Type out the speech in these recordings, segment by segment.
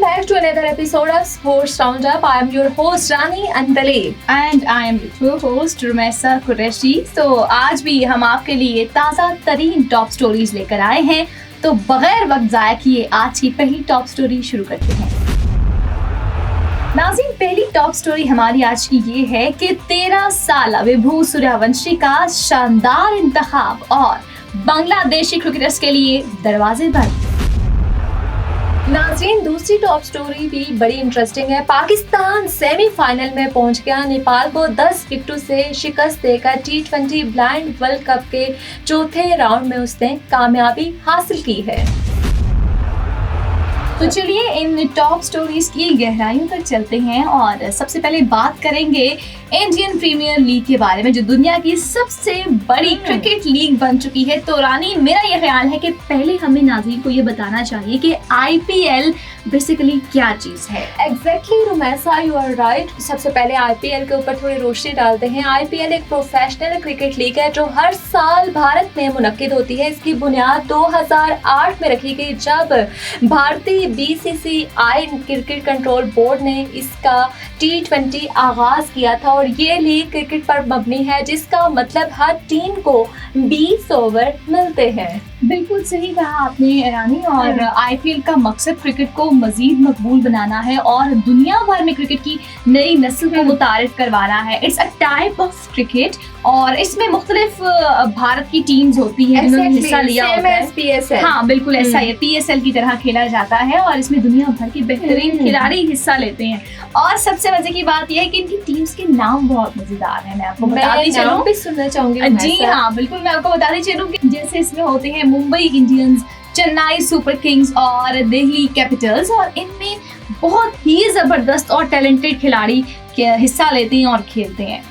back to another episode of Sports Roundup. I am your host Rani Antale. And I am your host Rumaisa Qureshi. तो आज भी हम आपके लिए ताज़ा तरीन टॉप स्टोरीज लेकर आए हैं। तो बगैर वक्त ज़ाया किए आज की पहली टॉप स्टोरी शुरू करते हैं। नाज़रीन, पहली टॉप स्टोरी हमारी आज की ये है कि 13 साल विभू सूर्यवंशी का शानदार इंतखाब और बांग्लादेशी क्रिकेटर्स के लिए दरवाजे बंद। नाज़रीन, दूसरी टॉप स्टोरी भी बड़ी इंटरेस्टिंग है। पाकिस्तान सेमीफाइनल में पहुंच गया। नेपाल को 10 विकेटों से शिकस्त देकर T20 ब्लाइंड वर्ल्ड कप के चौथे राउंड में उसने कामयाबी हासिल की है। तो चलिए इन टॉप स्टोरीज की गहराइयों तक चलते हैं और सबसे पहले बात करेंगे इंडियन प्रीमियर लीग के बारे में, जो दुनिया की सबसे बड़ी क्रिकेट लीग बन चुकी है। तो रानी, मेरा ये ख्याल है कि पहले हमें नाज़रीन को ये बताना चाहिए कि IPL बेसिकली क्या चीज़ है। Exactly Rumaisa, you are right. सबसे पहले IPL के ऊपर थोड़ी रोशनी डालते हैं। IPL एक प्रोफेशनल क्रिकेट लीग है जो हर साल भारत में मुनक्किद होती है। इसकी बुनियाद 2008 में रखी गई, जब भारतीय BCCI क्रिकेट कंट्रोल बोर्ड ने इसका T20 आगाज किया था। और ये लीग क्रिकेट पर मबनी है, जिसका मतलब हर टीम को 20 ओवर मिलते हैं। बिल्कुल सही कहा आपने रानी। और IPL का मकसद क्रिकेट को मजीद मकबूल बनाना है और दुनिया भर में क्रिकेट की नई नस्ल को मुतारिफ करवाना है। It's a type of cricket और इसमें मुख्तलिफ भारत की टीम्स होती है जिन्होंने हिस्सा लिया होता है। PSL। हाँ बिल्कुल ऐसा ही है, PSL की तरह खेला जाता है और इसमें दुनिया भर के बेहतरीन खिलाड़ी हिस्सा लेते हैं। और सबसे मजे की बात यह है कि इनकी टीम्स के नाम बहुत मजेदार हैं। मैं आपको बताती चलूं, भी सुनना चाहूंगी। जी हाँ बिल्कुल, मैं आपको बताती चलूं कि जैसे इसमें होते हैं Mumbai Indians, Chennai super Kings और दिल्ली कैपिटल्स। और इनमें बहुत ही जबरदस्त और टैलेंटेड खिलाड़ी हिस्सा लेते हैं और खेलते हैं।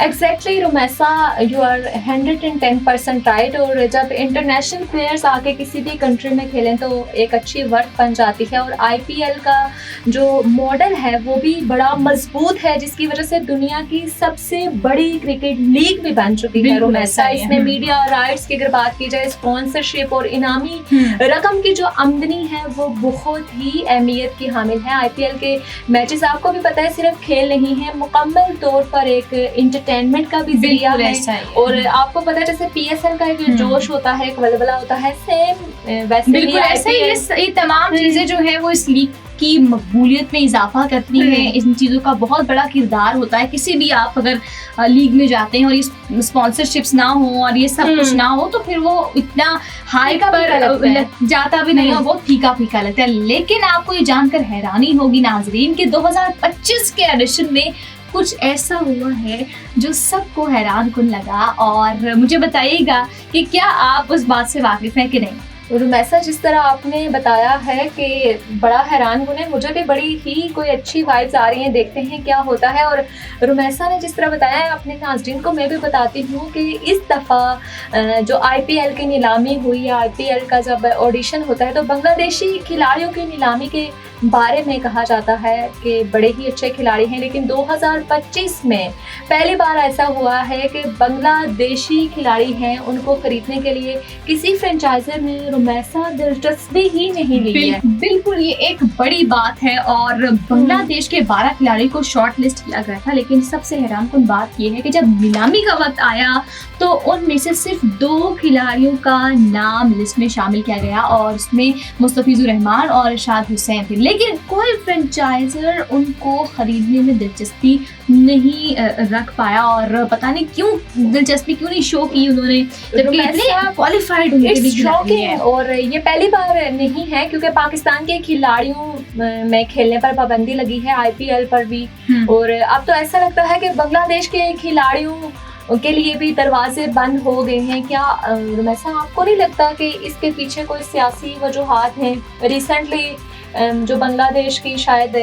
Exactly Rumaisa, you are 110% right. और जब इंटरनेशनल प्लेयर्स आके किसी भी कंट्री में खेलें तो एक अच्छी वर्क बन जाती है। और IPL का जो मॉडल है वो भी बड़ा मजबूत है, जिसकी वजह से दुनिया की सबसे बड़ी क्रिकेट लीग भी बन चुकी है रुमैसा। इसमें मीडिया राइट्स की अगर बात की जाए, स्पॉन्सरशिप और इनामी रकम की जो आमदनी है वो बहुत ही अहमियत की हामिल है। IPL के मैचेस आपको भी पता है सिर्फ खेल नहीं है, मुकम्मल तौर पर एक एंटरटेनमेंट का भी जरिया है। और आपको पता है जैसे PSL का एक जोश होता है, एक वलवला होता है, सेम वैसे ही ऐसे ही ये तमाम चीजें जो है वो इस लीग की मकबूलियत में इजाफा करती हैं। इन चीज़ों का बहुत बड़ा किरदार होता है। किसी भी आप अगर लीग में जाते हैं और ये स्पॉन्सरशिप्स ना हो और ये सब कुछ ना हो तो फिर वो इतना हाई पर जाता भी नहीं है, बहुत फीका फीका लगता है। लेकिन आपको ये जानकर हैरानी होगी नाजरीन कि 2025 के एडिशन में कुछ ऐसा हुआ है जो सबको हैरान कुन लगा। और मुझे बताइएगा कि क्या आप उस बात से वाकिफ हैं कि नहीं। रुमैसा, जिस तरह आपने बताया है कि बड़ा हैरान कुन है, मुझे भी बड़ी ही कोई अच्छी वाइब्स आ रही हैं। देखते हैं क्या होता है। और रुमैसा ने जिस तरह बताया है अपने नाज़रीन को मैं भी बताती हूँ कि इस दफ़ा जो IPL की नीलामी हुई है, IPL का जब ऑडिशन होता है तो बांग्लादेशी खिलाड़ियों की नीलामी के बारे में कहा जाता है कि बड़े ही अच्छे खिलाड़ी हैं। लेकिन 2025 में पहली बार ऐसा हुआ है कि बांग्लादेशी खिलाड़ी हैं, उनको खरीदने के लिए किसी फ्रेंचाइजर ने रुमैसा दिलचस्पी ही नहीं ली है। बिल्कुल, ये एक बड़ी बात है। और बांग्लादेश के 12 खिलाड़ी को शॉर्ट लिस्ट किया गया था। लेकिन सबसे हैरानकुन बात यह है कि जब नीलामी का वक्त आया तो उनमें से सिर्फ 2 खिलाड़ियों का नाम लिस्ट में शामिल किया गया और उसमें मुस्तफिजुर रहमान और इरशाद हुसैन थे। लेकिन कोई फ्रेंचाइजर उनको खरीदने में दिलचस्पी नहीं रख पाया और पता नहीं क्यों दिलचस्पी क्यों नहीं शो की उन्होंने, जबकि इतने क्वालिफाइड हैं। और ये पहली बार नहीं है क्योंकि पाकिस्तान के खिलाड़ियों में खेलने पर पाबंदी लगी है, IPL पर भी। और अब तो ऐसा लगता है कि बांग्लादेश के खिलाड़ियों के लिए भी दरवाजे बंद हो गए हैं। क्या रुमैसा, आपको नहीं लगता कि इसके पीछे कोई सियासी वजूहात हैं? रिसेंटली जो बांग्लादेश की शायद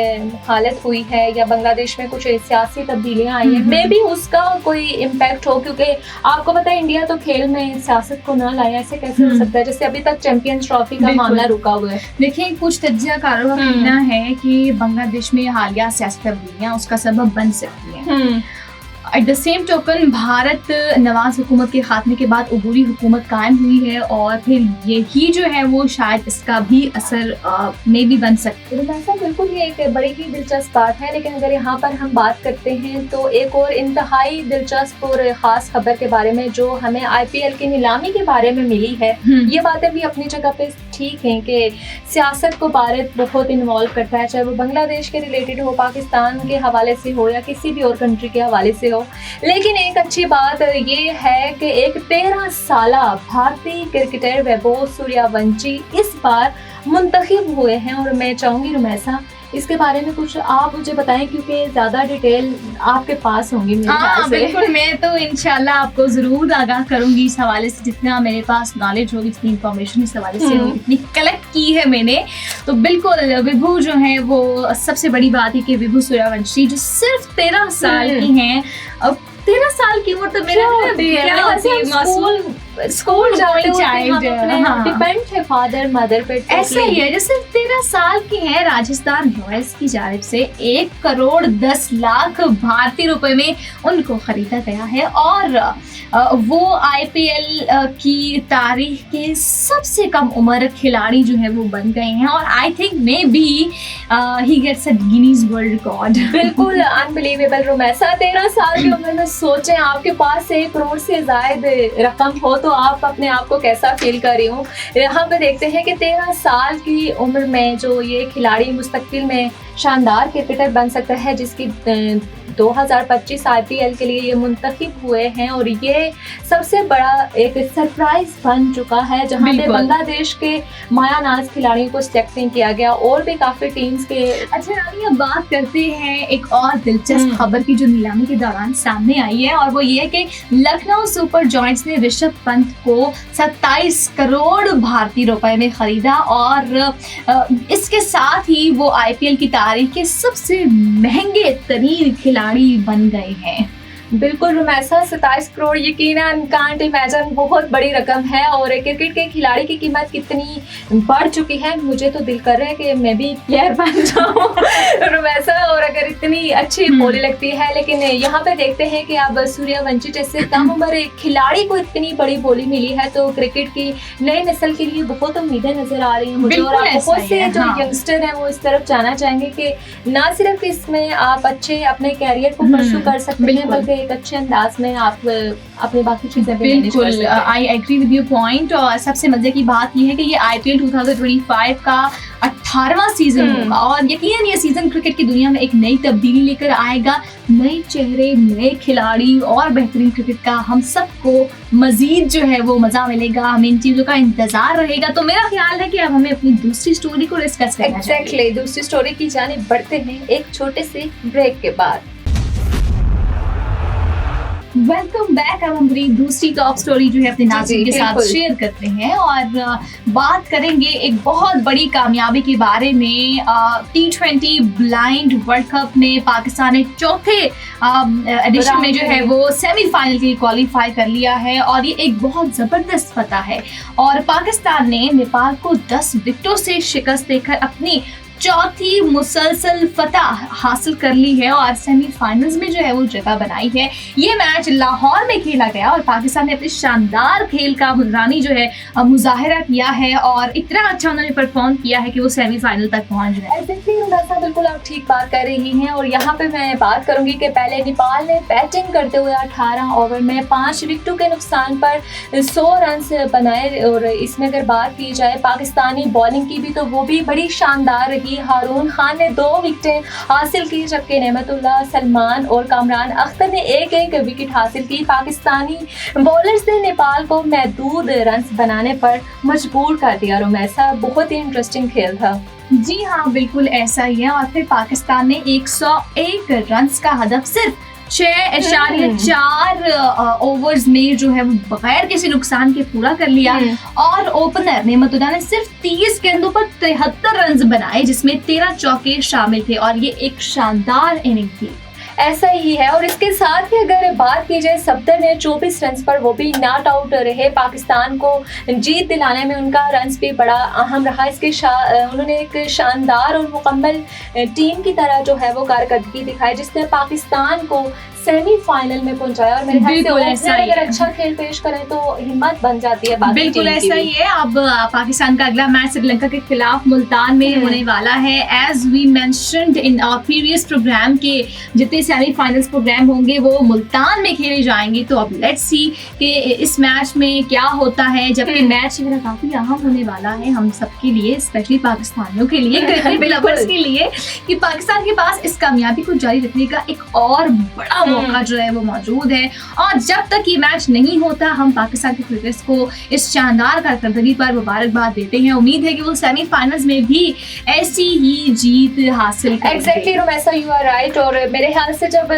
हालत हुई है या बांग्लादेश में कुछ सियासी तब्दीलियां आई हैं, मे भी उसका कोई इम्पैक्ट हो। क्योंकि आपको पता है इंडिया तो खेल में सियासत को ना लाया, ऐसे कैसे हो सकता है? जैसे अभी तक चैंपियंस ट्रॉफी का मामला रुका हुआ है। देखिए, कुछ तज्जियाकारों का कहना है कि बांग्लादेश में हालिया सियासी तब्दीलियां उसका सबब बन सकती हैं। At the same token Bharat Nawaz हुकूमत के खात्मे के बाद अबूरी हुकूमत कायम हुई है और फिर यही जो है वो शायद इसका भी असर में भी बन सकता है। रुमैसा, बिल्कुल ये एक बड़ी ही दिलचस्प बात है, लेकिन अगर यहाँ पर हम बात करते हैं तो एक और इंतहाई दिलचस्प और ख़ास खबर के बारे में जो हमें IPL की नीलामी के बारे में मिली है। ये बातें भी अपनी जगह पे ठीक हैं कि सियासत को भारत बहुत इन्वॉल्व करता है, चाहे वो बांग्लादेश के रिलेटेड हो, पाकिस्तान के हवाले से हो या किसी भी और कंट्री के हवाले से हो। लेकिन एक अच्छी बात ये है कि एक 13 साला भारतीय क्रिकेटर वैभव सूर्यवंशी इस बार मुंतखब हुए हैं और मैं चाहूँगी रुमैसा इसके बारे में कुछ आप मुझे बताएं, क्योंकि ज़्यादा डिटेल आपके पास होंगी मेरे ख्याल से। बिल्कुल, मैं तो इंशाल्लाह आपको ज़रूर आगाह करूंगी इस हवाले से, जितना मेरे पास नॉलेज होगी, जितनी इंफॉर्मेशन इस हवाले से होगी, जितनी कलेक्ट की है मैंने। तो बिल्कुल विभू जो है वो सबसे बड़ी बात है कि विभू सूर्यवंशी जो सिर्फ 13 साल की हैं, अब 13 साल की उम्र तो स्कूल जाते हाँ। डिपेंड है फादर मदर पे। ऐसा ही है, जैसे 13 साल की है, राजस्थान रॉयल्स की जानिब से 1 करोड़ 10 लाख भारतीय रुपए में उनको खरीदा गया है और वो IPL की तारीख के सबसे कम उम्र खिलाड़ी जो है वो बन गए हैं और I think maybe he gets a Guinness world record. बिल्कुल अनबिलीवेबल रुमैसा, 13 साल की उम्र में सोचें आपके पास 1 करोड़ से जायद रकम हो तो आप अपने आप को कैसा फील कर रही हो। यहाँ पे देखते हैं कि 13 साल की उम्र में जो ये खिलाड़ी मुस्तकबिल में शानदार क्रिकेटर बन सकता है, जिसकी 2025 IPL के लिए ये मुंतखब हुए हैं और ये सबसे बड़ा एक सरप्राइज बन चुका है, जहाँ पे बांग्लादेश के माया नाज खिलाड़ियों को सिलेक्ट नहीं किया गया और भी काफ़ी टीम्स के। अच्छा रानी, अब बात करते हैं एक और दिलचस्प खबर की जो नीलामी के दौरान सामने आई है और वो ये है कि लखनऊ सुपर जॉयंट्स ने ऋषभ पंत को 27 करोड़ भारतीय रुपए में खरीदा और इसके साथ ही वो IPL की तारीख के सबसे महंगे तरीन खिलाड़ी बन गए हैं। बिल्कुल रुमैसा, 27 करोड़ यकीनन कांट इमेजिन, बहुत बड़ी रकम है और क्रिकेट के खिलाड़ी की कीमत कितनी बढ़ चुकी है। मुझे तो दिल कर रहा है कि मैं भी प्लेयर बन जाऊं रुमैसा, और अगर इतनी अच्छी बोली लगती है। लेकिन यहाँ पे देखते हैं कि अब सूर्यवंशी जैसे कम उम्र एक खिलाड़ी को इतनी बड़ी बोली मिली है तो क्रिकेट की नई नस्ल के लिए बहुत उम्मीदें नजर आ रही हैं मुझे, और बहुत से जो यंगस्टर हैं वो इस तरफ जाना चाहेंगे कि ना सिर्फ इसमें आप अच्छे अपने कैरियर को परस्यू कर सकते हैं, बल्कि एक अच्छे अंदाज में आप अपने बाकी चीजें भी मैनेज कर सकते हैं। I agree with your point. और सबसे मजे की बात यह है कि ये IPL 2025 का 18वां सीजन होगा और यकीनन ये सीजन क्रिकेट की दुनिया में एक नई तब्दीली लेकर आएगा, नए चेहरे, नए खिलाड़ी और बेहतरीन क्रिकेट का हम सबको मजीद जो है वो मजा मिलेगा, हमें इन चीजों का इंतजार रहेगा। तो मेरा ख्याल है कि अब हमें अपनी दूसरी स्टोरी को डिस्कस करना चाहिए। एग्जैक्टली, दूसरी स्टोरी की जाने बढ़ते हैं एक छोटे से ब्रेक के बाद। Welcome back. अब हम हमारी दूसरी टॉप स्टोरी जो है अपने नाज़रीन के साथ शेयर करते हैं और बात करेंगे एक बहुत बड़ी कामयाबी के बारे में। T20 ब्लाइंड वर्ल्ड कप में पाकिस्तान ने चौथे एडिशन में जो है वो सेमीफाइनल के लिए क्वालिफाई कर लिया है और ये एक बहुत ज़बरदस्त फतह है और पाकिस्तान ने नेपाल को 10 विकेटों से शिकस्त देकर अपनी चौथी मुसलसल फतह हासिल कर ली है और सेमीफाइनल्स में जो है वो जगह बनाई है। ये मैच लाहौर में खेला गया और पाकिस्तान ने अपने शानदार खेल का मुजरानी जो है मुजाहिरा किया है और इतना अच्छा उन्होंने परफॉर्म किया है कि वो सेमीफाइनल तक पहुंच गए। बिल्कुल आप ठीक बात कर रही हैं और यहाँ पे मैं बात करूंगी कि पहले नेपाल ने बैटिंग करते हुए 18 ओवर में 5 विकेटों के नुकसान पर 100 रन बनाए और इसमें अगर बात की जाए पाकिस्तानी बॉलिंग की भी तो वो भी बड़ी शानदार रही। हारून खान ने 2 विकेटें हासिल की जबकि नेमतुल्लाह सलमान और कामरान अख्तर ने एक विकेट हासिल की। पाकिस्तानी बॉलर्स ने नेपाल को महदूद रन बनाने पर मजबूर कर दिया। रोमैसा, बहुत ही इंटरेस्टिंग खेल था। जी हाँ, बिल्कुल ऐसा ही है और फिर पाकिस्तान ने 101 रन का हदफ सिर्फ 6.4 ओवर्स में जो है बगैर किसी नुकसान के पूरा कर लिया और ओपनर नेमतुल्लाह ने सिर्फ 30 गेंदों पर 73 रन बनाए जिसमें 13 चौके शामिल थे और ये एक शानदार इनिंग थी। ऐसा ही है और इसके साथ ही अगर बात की जाए सफदर ने 24 रन पर वो भी नॉट आउट रहे। पाकिस्तान को जीत दिलाने में उनका रन भी बड़ा अहम रहा। इसके उन्होंने एक शानदार और मुकम्मल टीम की तरह जो है वो कारकर्दगी दिखाई जिसने पाकिस्तान को सेमीफाइनल में पहुंचाया और मेरे ख्याल से बिल्कुल ऐसा ओपनर ही अगर है। अच्छा खेल पेश करें तो हिम्मत बन जाती है बाकी बिल्कुल टीम की ऐसा भी। ही है। अब पाकिस्तान का अगला मैच श्रीलंका के खिलाफ मुल्तान में होने वाला है। As we mentioned in our previous program के जितने सेमीफाइनल्स प्रोग्राम होंगे वो मुल्तान में खेले जाएंगे। तो अब लेट्स सी कि इस मैच में क्या होता है, जबकि मैच मेरा काफी अहम होने वाला है हम सबके लिए, स्पेशली पाकिस्तानियों के लिए, क्रिकेट लवर्स के लिए, कि पाकिस्तान के पास इस कामयाबी को जारी रखने का एक और बड़ा मौका जो है वो मौजूद है। और जब तक ये मैच नहीं होता हम पाकिस्तान के क्रिकेटर्स को इस शानदार कारकर्दगी पर मुबारकबाद देते हैं। उम्मीद है कि वो सेमीफाइनल्स में भी ऐसी ही जीत हासिल करेंगे। Exactly Romesa, you are right. और मेरे ख्याल से जब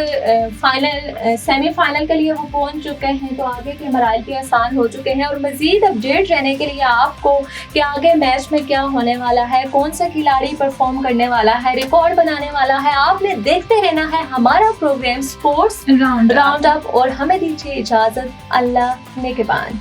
सेमीफाइनल के लिए वो पहुंच चुके हैं तो आगे के मराइल भी आसान हो चुके हैं। और मजीद अपडेट रहने के लिए आपको कि आगे मैच में क्या होने वाला है, कौन सा खिलाड़ी परफॉर्म करने वाला है, रिकॉर्ड बनाने वाला है, आपने देखते रहना है हमारा program sports round round up. और हमें दीजिए इजाजत, अल्लाह निगहबान।